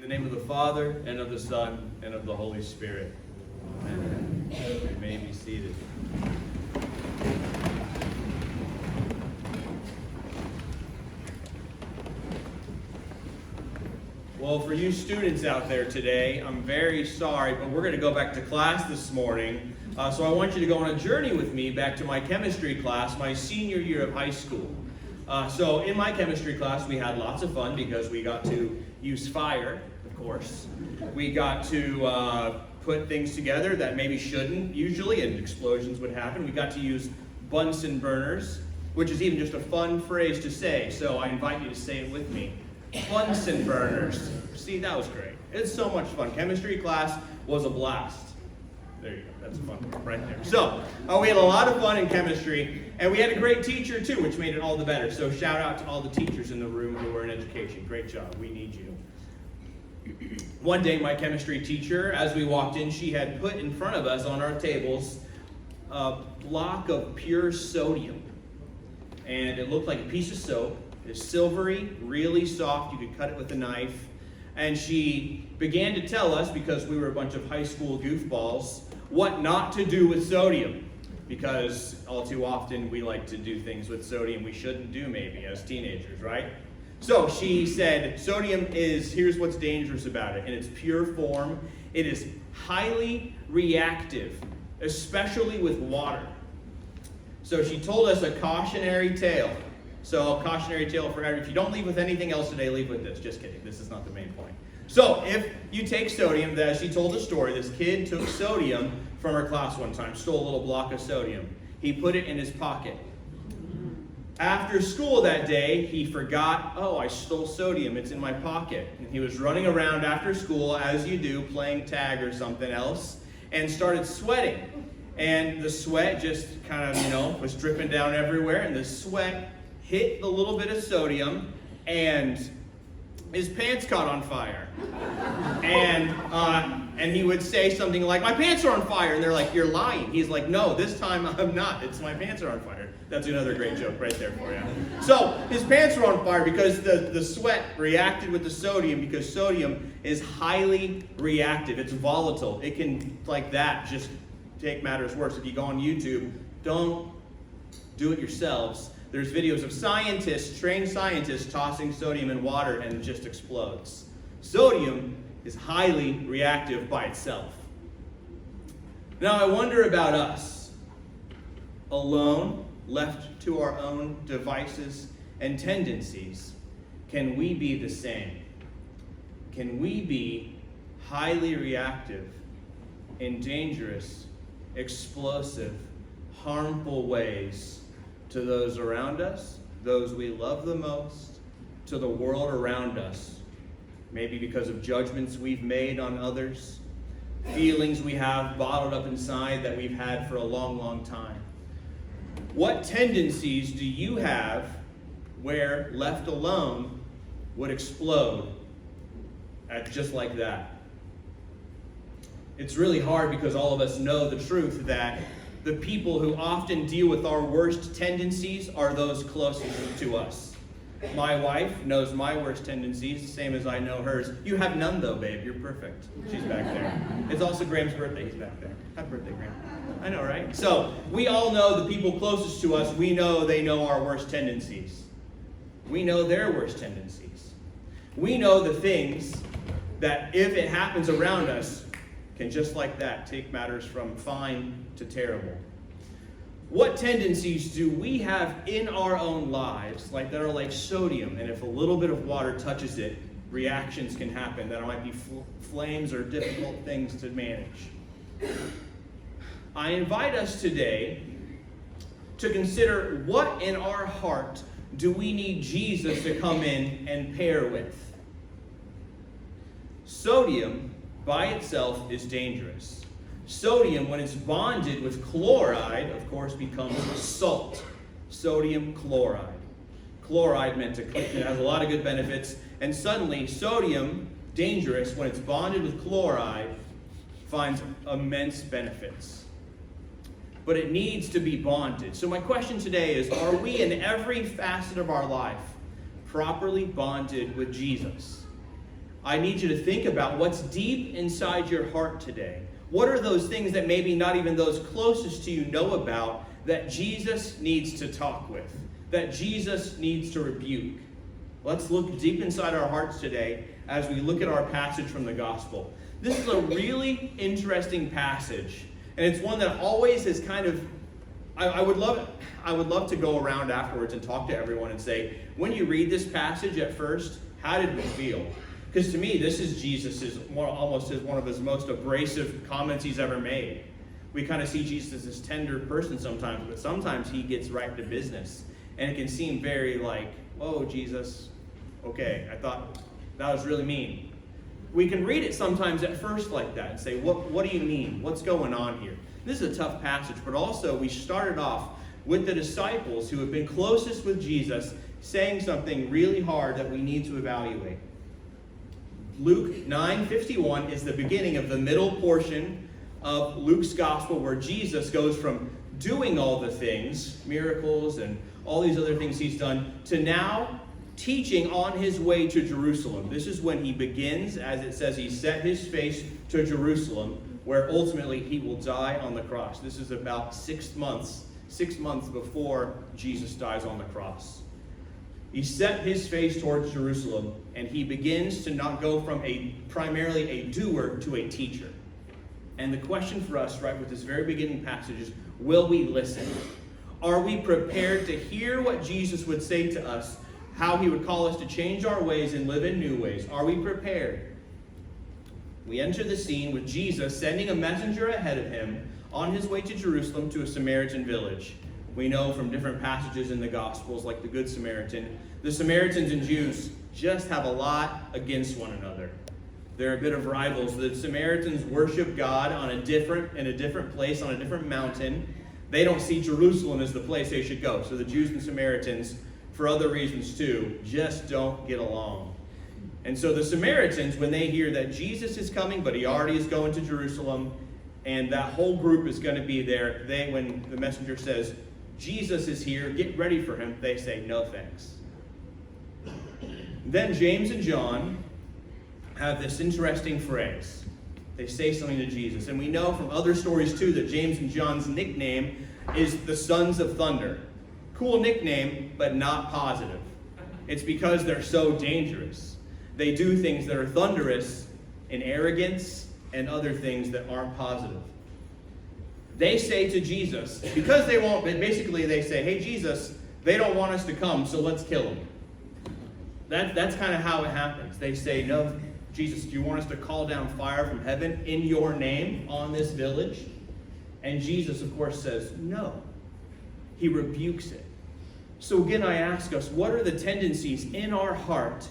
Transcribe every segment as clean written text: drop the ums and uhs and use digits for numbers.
In the name of the Father, and of the Son, and of the Holy Spirit. Amen. You may be seated. Well, for you students out there today, I'm very sorry, but we're going to go back to class this morning. So I want you to go on a journey with me back to my chemistry class, my senior year of high school. So in my chemistry class, we had lots of fun because we got to use fire, of course. We got to put things together that maybe shouldn't usually, and explosions would happen. We got to use Bunsen burners, which is even just a fun phrase to say. So I invite you to say it with me. Bunsen burners. See, that was great. It's so much fun. Chemistry class was a blast. There you go. That's a fun one right there. So, we had a lot of fun in chemistry, and we had a great teacher too, which made it all the better. So shout out to all the teachers in the room who were in education. Great job. We need you. One day, my chemistry teacher, as we walked in, she had put in front of us on our tables a block of pure sodium. And it looked like a piece of soap. It's silvery, really soft. You could cut it with a knife. And she began to tell us, because we were a bunch of high school goofballs, what not to do with sodium. Because all too often we like to do things with sodium we shouldn't do maybe as teenagers, right? So she said, sodium is, here's what's dangerous about it. In its pure form, it is highly reactive, especially with water. So she told us a cautionary tale. So a cautionary tale for if you don't leave with anything else today, leave with this. Just kidding. This is not the main point. So if you take sodium, as she told the story, this kid took sodium from her class one time, stole a little block of sodium. He put it in his pocket. After school that day, he forgot, oh, I stole sodium. It's in my pocket. And he was running around after school, as you do, playing tag or something else, and started sweating. And the sweat just kind of, was dripping down everywhere, and the sweat hit the little bit of sodium, and his pants caught on fire. And he would say something like, my pants are on fire. And they're like, you're lying. He's like, no, this time I'm not. It's my pants are on fire. That's another great joke right there for you. So his pants were on fire because the sweat reacted with the sodium, because sodium is highly reactive. It's volatile. It can, like that, just take matters worse. If you go on YouTube, don't do it yourselves. There's videos of scientists, trained scientists, tossing sodium in water and it just explodes. Sodium is highly reactive by itself. Now I wonder about us. Alone, left to our own devices and tendencies, can we be the same? Can we be highly reactive in dangerous, explosive, harmful ways to those around us, those we love the most, to the world around us, maybe because of judgments we've made on others, feelings we have bottled up inside that we've had for a long, long time? What tendencies do you have where, left alone, would explode just like that? It's really hard because all of us know the truth that the people who often deal with our worst tendencies are those closest to us. My wife knows my worst tendencies, the same as I know hers. You have none though, babe. You're perfect. She's back there. It's also Graham's birthday. He's back there. Happy birthday, Graham. I know, right? So we all know the people closest to us. We know they know our worst tendencies. We know their worst tendencies. We know the things that if it happens around us, can just like that take matters from fine to terrible. What tendencies do we have in our own lives that are like sodium, and if a little bit of water touches it, reactions can happen that might be flames or difficult things to manage? I invite us today to consider what in our heart do we need Jesus to come in and pair with. Sodium by itself is dangerous. Sodium, when it's bonded with chloride, of course, becomes salt. Sodium chloride. Chloride meant to click. It has a lot of good benefits. And suddenly, sodium, dangerous, when it's bonded with chloride, finds immense benefits. But it needs to be bonded. So my question today is, are we in every facet of our life properly bonded with Jesus? I need you to think about what's deep inside your heart today. What are those things that maybe not even those closest to you know about that Jesus needs to talk with, that Jesus needs to rebuke? Let's look deep inside our hearts today as we look at our passage from the gospel. This is a really interesting passage, and it's one that always is kind of, I would love to go around afterwards and talk to everyone and say, when you read this passage at first, how did we feel? Because to me, this is Jesus' almost one of his most abrasive comments he's ever made. We kind of see Jesus as this tender person sometimes, but sometimes he gets right to business. And it can seem very like, whoa, Jesus, okay, I thought that was really mean. We can read it sometimes at first like that and say, what do you mean? What's going on here? This is a tough passage, but also we started off with the disciples who have been closest with Jesus saying something really hard that we need to evaluate. Luke 9:51 is the beginning of the middle portion of Luke's gospel, where Jesus goes from doing all the things, miracles and all these other things he's done, to now teaching on his way to Jerusalem. This is when he begins, as it says, he set his face to Jerusalem, where ultimately he will die on the cross. This is about 6 months before Jesus dies on the cross. He set his face towards Jerusalem, and he begins to not go from primarily a doer to a teacher. And the question for us, right, with this very beginning passage is, will we listen? Are we prepared to hear what Jesus would say to us, how he would call us to change our ways and live in new ways? Are we prepared? We enter the scene with Jesus sending a messenger ahead of him on his way to Jerusalem to a Samaritan village. We know from different passages in the Gospels, like the Good Samaritan, the Samaritans and Jews just have a lot against one another. They're a bit of rivals. The Samaritans worship God in a different place, on a different mountain. They don't see Jerusalem as the place they should go. So the Jews and Samaritans, for other reasons too, just don't get along. And so the Samaritans, when they hear that Jesus is coming, but he already is going to Jerusalem, and that whole group is going to be there, when the messenger says, Jesus is here, get ready for him, they say, no thanks. Then James and John have this interesting phrase. They say something to Jesus. And we know from other stories too that James and John's nickname is the Sons of Thunder. Cool nickname, but not positive. It's because they're so dangerous. They do things that are thunderous in arrogance and other things that aren't positive. They say to Jesus, because they won't, basically they say, hey Jesus, they don't want us to come, so let's kill them. That's kind of how it happens. They say, no, Jesus, do you want us to call down fire from heaven in your name on this village? And Jesus, of course, says, no. He rebukes it. So again, I ask us, what are the tendencies in our heart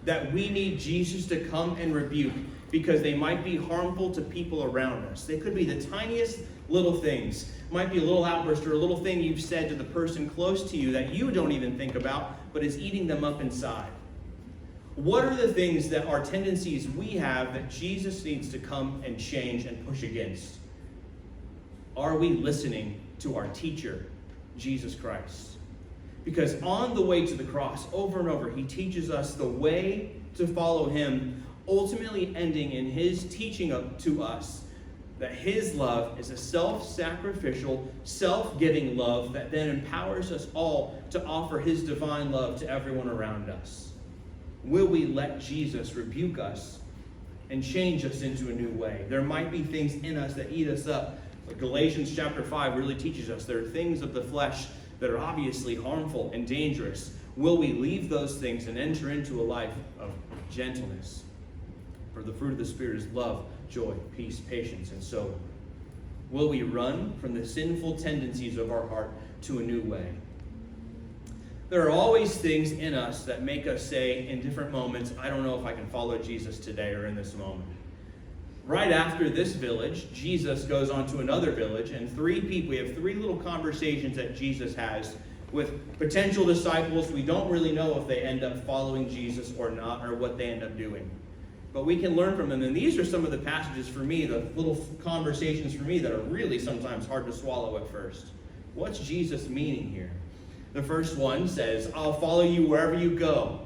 that we need Jesus to come and rebuke because they might be harmful to people around us? They could be the tiniest little things. It might be a little outburst or a little thing you've said to the person close to you that you don't even think about, but is eating them up inside. What are the things that are tendencies we have that Jesus needs to come and change and push against? Are we listening to our teacher, Jesus Christ? Because on the way to the cross, over and over, he teaches us the way to follow him, ultimately ending in his teaching to us that his love is a self-sacrificial, self-giving love that then empowers us all to offer his divine love to everyone around us. Will we let Jesus rebuke us and change us into a new way? There might be things in us that eat us up. But Galatians chapter 5 really teaches us there are things of the flesh that are obviously harmful and dangerous. Will we leave those things and enter into a life of gentleness? For the fruit of the Spirit is love, joy, peace, patience, and so on. Will we run from the sinful tendencies of our heart to a new way? There are always things in us that make us say in different moments, I don't know if I can follow Jesus today or in this moment. Right after this village, Jesus goes on to another village, and we have three little conversations that Jesus has with potential disciples. We don't really know if they end up following Jesus or not, or what they end up doing. But we can learn from them, and these are some of the passages for me, the little conversations for me that are really sometimes hard to swallow at first. What's Jesus meaning here? The first one says, I'll follow you wherever you go.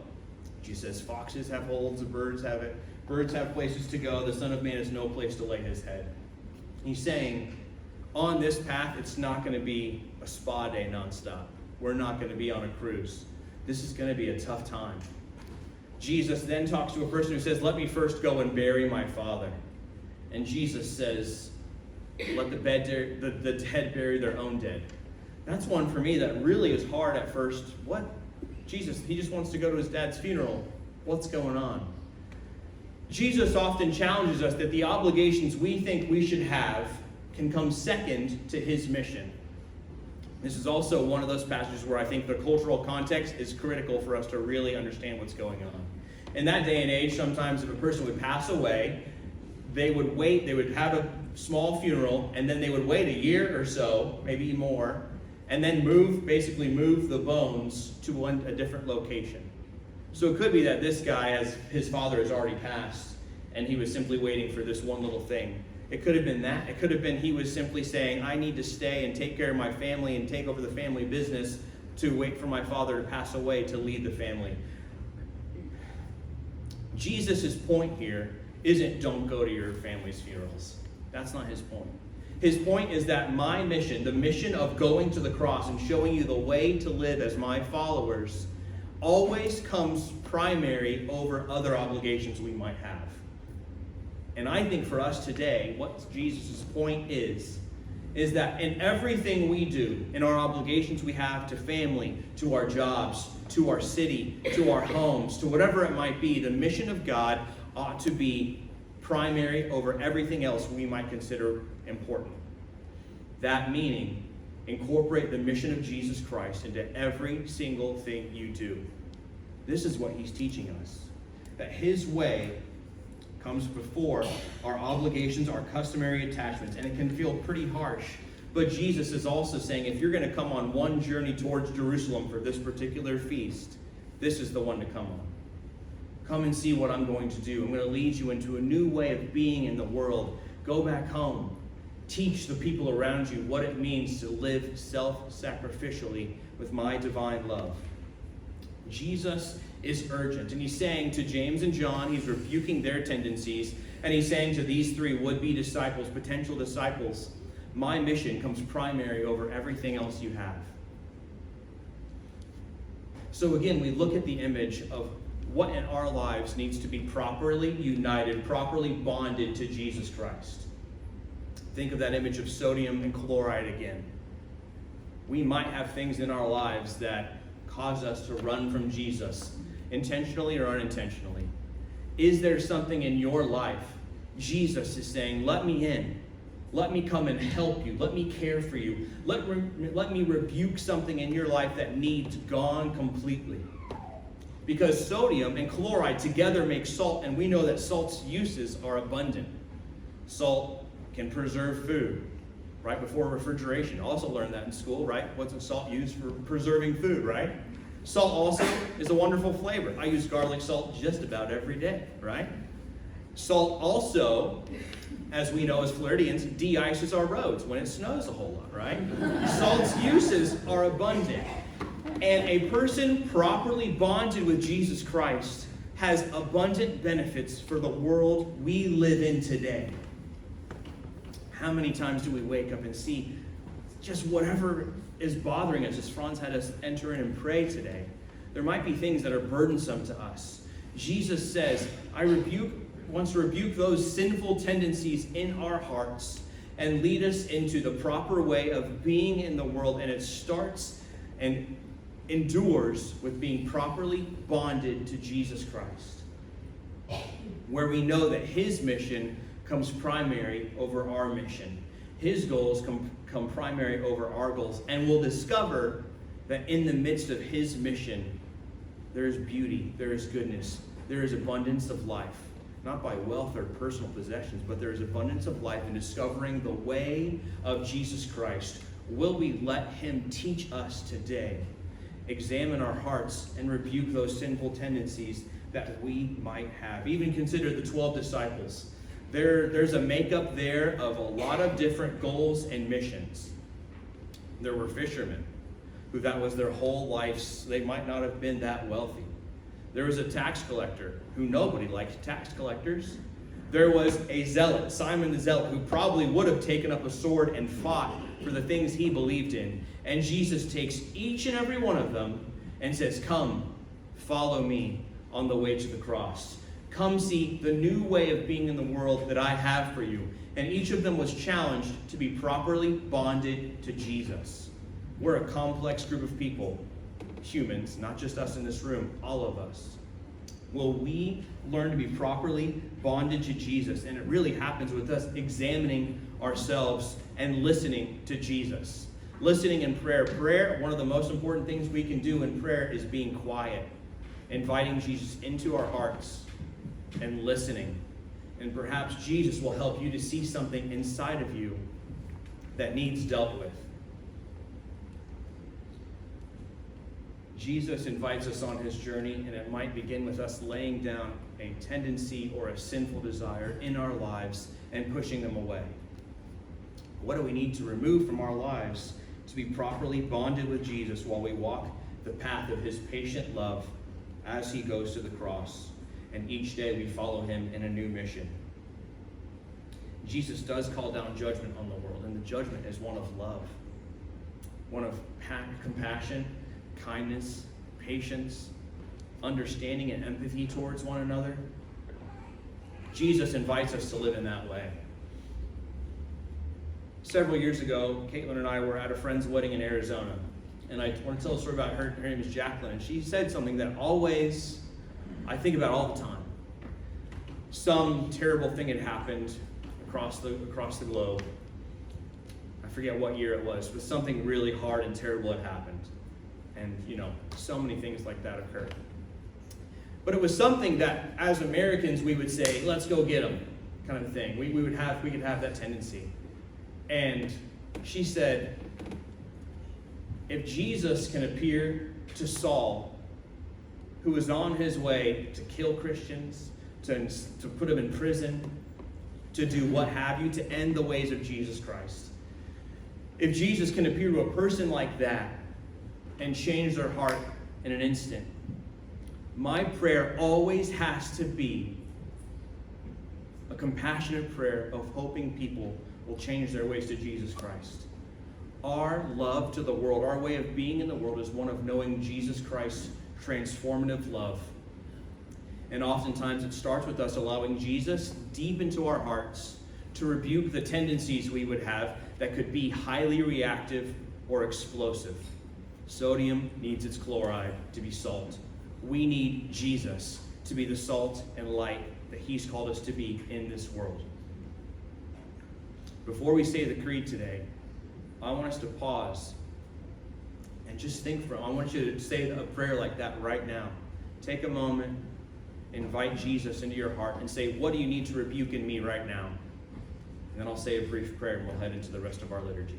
Jesus says, foxes have holes, the birds have it. Birds have places to go. The Son of Man has no place to lay his head. He's saying, on this path, it's not going to be a spa day nonstop. We're not going to be on a cruise. This is going to be a tough time. Jesus then talks to a person who says, let me first go and bury my father. And Jesus says, let the dead bury their own dead. That's one for me that really is hard at first. What? Jesus, he just wants to go to his dad's funeral. What's going on? Jesus often challenges us that the obligations we think we should have can come second to his mission. This is also one of those passages where I think the cultural context is critical for us to really understand what's going on. In that day and age, sometimes if a person would pass away, they would have a small funeral, and then they would wait a year or so, maybe more, and then move the bones to a different location. So it could be that this guy, as his father has already passed, and he was simply waiting for this one little thing. It could have been that. It could have been he was simply saying, I need to stay and take care of my family and take over the family business to wait for my father to pass away to lead the family. Jesus' point here isn't don't go to your family's funerals. That's not his point. His point is that my mission, the mission of going to the cross and showing you the way to live as my followers, always comes primary over other obligations we might have. And I think for us today, what Jesus' point is that in everything we do, in our obligations we have to family, to our jobs, to our city, to our homes, to whatever it might be, the mission of God ought to be primary over everything else we might consider important. That meaning, incorporate the mission of Jesus Christ into every single thing you do. This is what he's teaching us. That his way comes before our obligations, our customary attachments, and it can feel pretty harsh. But Jesus is also saying, if you're going to come on one journey towards Jerusalem for this particular feast, this is the one to come on. Come and see what I'm going to do. I'm going to lead you into a new way of being in the world. Go back home. Teach the people around you what it means to live self-sacrificially with my divine love. Jesus is urgent, and he's saying to James and John, he's rebuking their tendencies, and he's saying to these three would-be disciples, potential disciples, my mission comes primary over everything else you have. So again, we look at the image of what in our lives needs to be properly united, properly bonded to Jesus Christ. Think of that image of sodium and chloride again. We might have things in our lives that cause us to run from Jesus, intentionally or unintentionally. Is there something in your life Jesus is saying, let me in. Let me come and help you. Let me care for you. Let me rebuke something in your life that needs gone completely. Because sodium and chloride together make salt, and we know that salt's uses are abundant. Salt can preserve food, right? Before refrigeration. Also learned that in school, right? What's salt used for preserving food, right? Salt also is a wonderful flavor. I use garlic salt just about every day, right? Salt also, as we know as Floridians, de-ices our roads when it snows a whole lot, right? Salt's uses are abundant. And a person properly bonded with Jesus Christ has abundant benefits for the world we live in today. How many times do we wake up and see just whatever is bothering us, as Franz had us enter in and pray today? There might be things that are burdensome to us. Jesus says, wants to rebuke those sinful tendencies in our hearts and lead us into the proper way of being in the world. And it starts and endures with being properly bonded to Jesus Christ, where we know that his mission comes primary over our mission. His goals come primary over our goals. And we'll discover that in the midst of his mission, there is beauty, there is goodness, there is abundance of life. Not by wealth or personal possessions, but there is abundance of life in discovering the way of Jesus Christ. Will we let him teach us today? Examine our hearts and rebuke those sinful tendencies that we might have. Even consider the 12 disciples. There's a makeup there of a lot of different goals and missions. There were fishermen who that was their whole life. They might not have been that wealthy. There was a tax collector who nobody liked tax collectors. There was a zealot, Simon the Zealot, who probably would have taken up a sword and fought for the things he believed in. And Jesus takes each and every one of them and says, come, follow me on the way to the cross. Come see the new way of being in the world that I have for you. And each of them was challenged to be properly bonded to Jesus. We're a complex group of people, humans, not just us in this room, all of us. Will we learn to be properly bonded to Jesus? And it really happens with us examining ourselves and listening to Jesus. Listening in prayer. Prayer, one of the most important things we can do in prayer is being quiet, inviting Jesus into our hearts and listening. And perhaps Jesus will help you to see something inside of you that needs dealt with. Jesus invites us on his journey, and it might begin with us laying down a tendency or a sinful desire in our lives and pushing them away. What do we need to remove from our lives to be properly bonded with Jesus while we walk the path of his patient love as he goes to the cross? And each day we follow him in a new mission. Jesus does call down judgment on the world, and the judgment is one of love, one of compassion, kindness, patience, understanding, and empathy towards one another. Jesus invites us to live in that way. Several years ago, Caitlin and I were at a friend's wedding in Arizona, and I want to tell a story about her. Her name is Jacqueline, and she said something that always I think about all the time. Some terrible thing had happened across the globe. I forget what year it was, but something really hard and terrible had happened. And, so many things like that occurred. But it was something that, as Americans, we would say, let's go get them, kind of thing. We could have that tendency. And she said, if Jesus can appear to Saul, who was on his way to kill Christians, to put them in prison, to do what have you, to end the ways of Jesus Christ. If Jesus can appear to a person like that and change their heart in an instant, my prayer always has to be a compassionate prayer of hoping people will change their ways to Jesus Christ. Our love to the world, our way of being in the world is one of knowing Jesus Christ's transformative love. And oftentimes it starts with us allowing Jesus deep into our hearts to rebuke the tendencies we would have that could be highly reactive or explosive. Sodium needs its chloride to be salt. We need Jesus to be the salt and light that he's called us to be in this world. Before we say the creed today, I want us to pause and just think I want you to say a prayer like that right now. Take a moment, invite Jesus into your heart, and say, what do you need to rebuke in me right now? And then I'll say a brief prayer, and we'll head into the rest of our liturgy.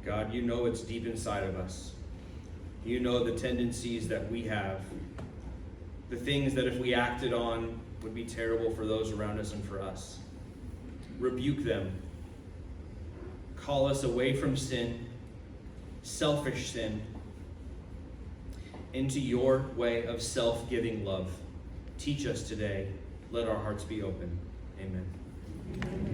God, you know it's deep inside of us. You know the tendencies that we have, the things that if we acted on would be terrible for those around us and for us. Rebuke them. Call us away from sin, selfish sin, into your way of self-giving love. Teach us today. Let our hearts be open. Amen.